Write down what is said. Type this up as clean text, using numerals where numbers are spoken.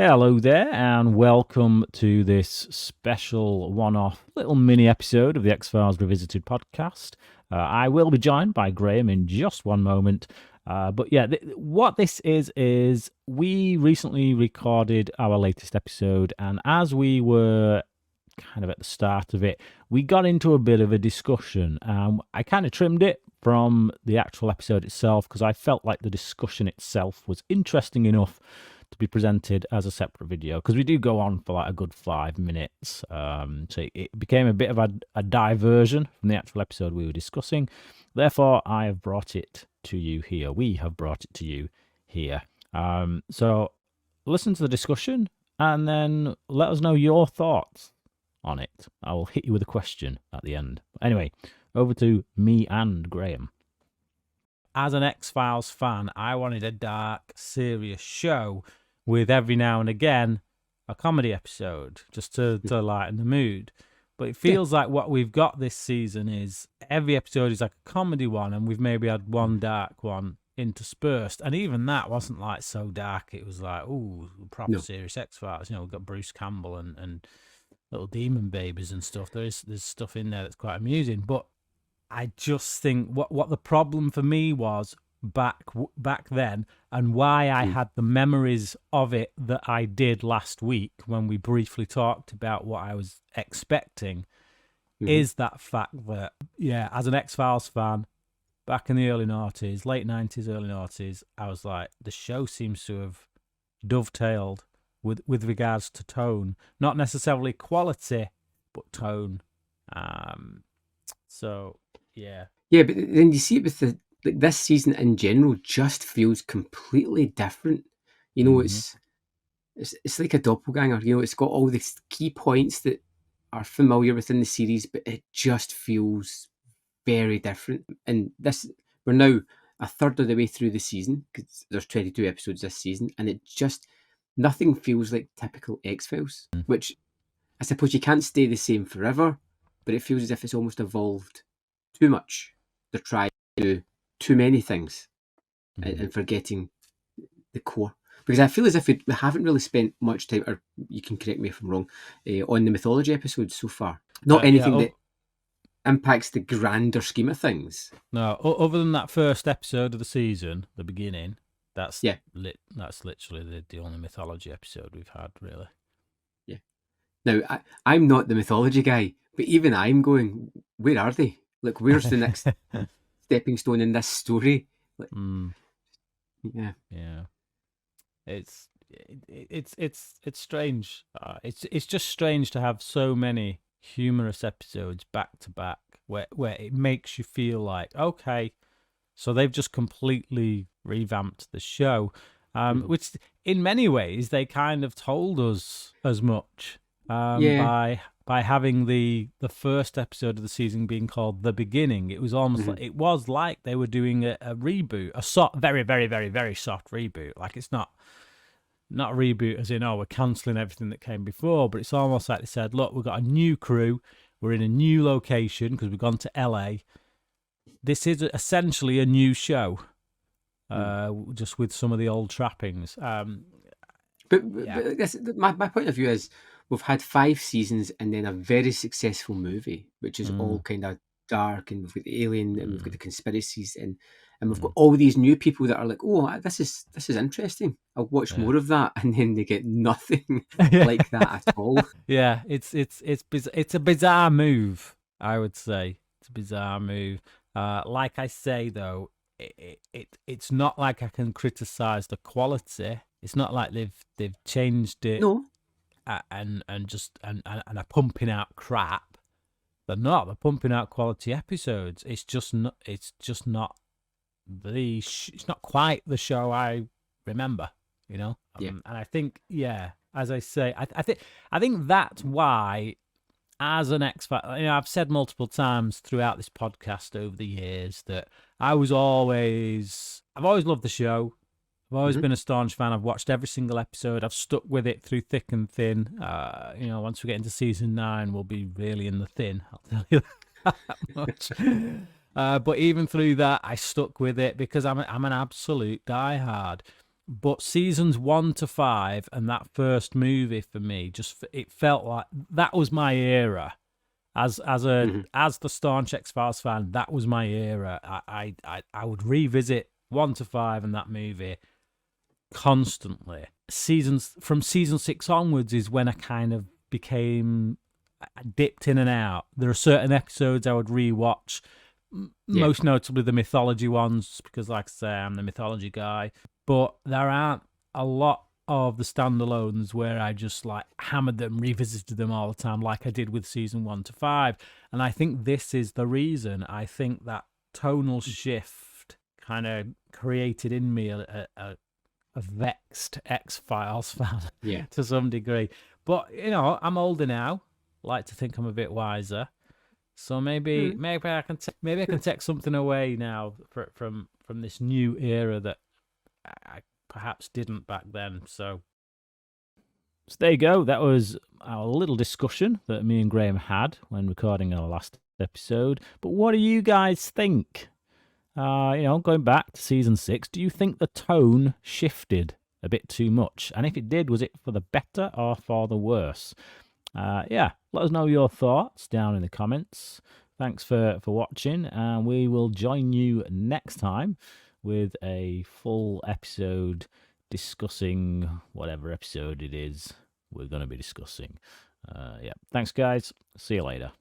Hello there, and welcome to this special one-off little mini episode of the X-Files Revisited podcast. I will be joined by Graham in just one moment. But yeah, what this is we recently recorded our latest episode, and as we were kind of at the start of it, we got into a bit of a discussion. I kind of trimmed it from the actual episode itself because I felt like the discussion itself was interesting enough to be presented as a separate video, because we do go on for like a good 5 minutes. So it became a bit of a diversion from the actual episode we were discussing. Therefore, I have brought it to you here. We have brought it to you here. So listen to the discussion and then let us know your thoughts on it. I will hit you with a question at the end. Anyway, over to me and Graham. As an X-Files fan, I wanted a dark, serious show with every now and again a comedy episode just to lighten the mood. But it feels like what we've got this season is every episode is like a comedy one, and we've maybe had one dark one interspersed. And even that wasn't like so dark. It was like, ooh, proper serious X-Files. You know, we've got Bruce Campbell and little demon babies and stuff. There's stuff in there that's quite amusing. But I just think what the problem for me was back then, and why I had the memories of it that I did last week when we briefly talked about what I was expecting, is that fact that, as an X-Files fan, back in the early noughties, late 90s, early noughties, I was like, the show seems to have dovetailed with regards to tone, not necessarily quality, but tone. So, yeah. Yeah, but then you see it with this season in general just feels completely different. You know, it's like a doppelganger. You know, it's got all these key points that are familiar within the series, but it just feels very different. And we're now a third of the way through the season, because there's 22 episodes this season, and nothing feels like typical X-Files, which I suppose you can't stay the same forever, but it feels as if it's almost evolved too much. They're trying to do too many things and forgetting the core. Because I feel as if we haven't really spent much time, or you can correct me if I'm wrong, on the mythology episodes so far. Not anything that impacts the grander scheme of things. No, other than that first episode of the season, the beginning, that's literally the only mythology episode we've had, really. Yeah. Now, I'm not the mythology guy, but even I'm going, where are they? Like, where's the next stepping stone in this story? Like, yeah. It's strange. It's just strange to have so many humorous episodes back to back, where it makes you feel like, okay, so they've just completely revamped the show, which in many ways they kind of told us as much by having the first episode of the season being called The Beginning. It was almost like they were doing a reboot, a very, very, very, very soft reboot. Like, it's not a reboot as in, we're cancelling everything that came before, but it's almost like they said, look, we've got a new crew, we're in a new location because we've gone to LA. This is essentially a new show, just with some of the old trappings. But my point of view is, we've had 5 seasons and then a very successful movie, which is all kind of dark, and we've got the alien, and we've got the conspiracies, and we've got all these new people that are like, oh, this is interesting, I'll watch more of that, and then they get nothing like that at all. Yeah, it's a bizarre move, I would say. It's a bizarre move. Like I say, though, it's not like I can criticize the quality. It's not like they've changed it. No. And are pumping out crap. They're not. They're pumping out quality episodes. It's just not. It's not quite the show I remember. You know. And I think, as I say, I think that's why, as an X-Files, I've said multiple times throughout this podcast over the years that I've always loved the show. I've always been a staunch fan. I've watched every single episode. I've stuck with it through thick and thin. Once we get into season 9, we'll be really in the thin. I'll tell you that much. But even through that, I stuck with it because I'm an absolute diehard. But seasons 1 to 5 and that first movie for me, it felt like that was my era. As the staunch X-Files fan, that was my era. I would revisit 1 to 5 and that movie constantly. From season 6 onwards is when I kind of I dipped in and out. There are certain episodes I would rewatch, most notably the mythology ones, because like I say, I'm the mythology guy. But there aren't a lot of the standalones where I just like hammered them, revisited them all the time, like I did with season 1 to 5. And I think this is the reason. I think that tonal shift kind of created in me a vexed X-Files fan to some degree. But I'm older now. Like to think I'm a bit wiser. So maybe I can take something away now from this new era that I perhaps didn't back then. So there you go. That was our little discussion that me and Graham had when recording our last episode. But what do you guys think? Going back to season 6, do you think the tone shifted a bit too much? And if it did, was it for the better or for the worse? Let us know your thoughts down in the comments. Thanks for watching, and we will join you next time with a full episode discussing whatever episode it is we're going to be discussing. Thanks guys. See you later.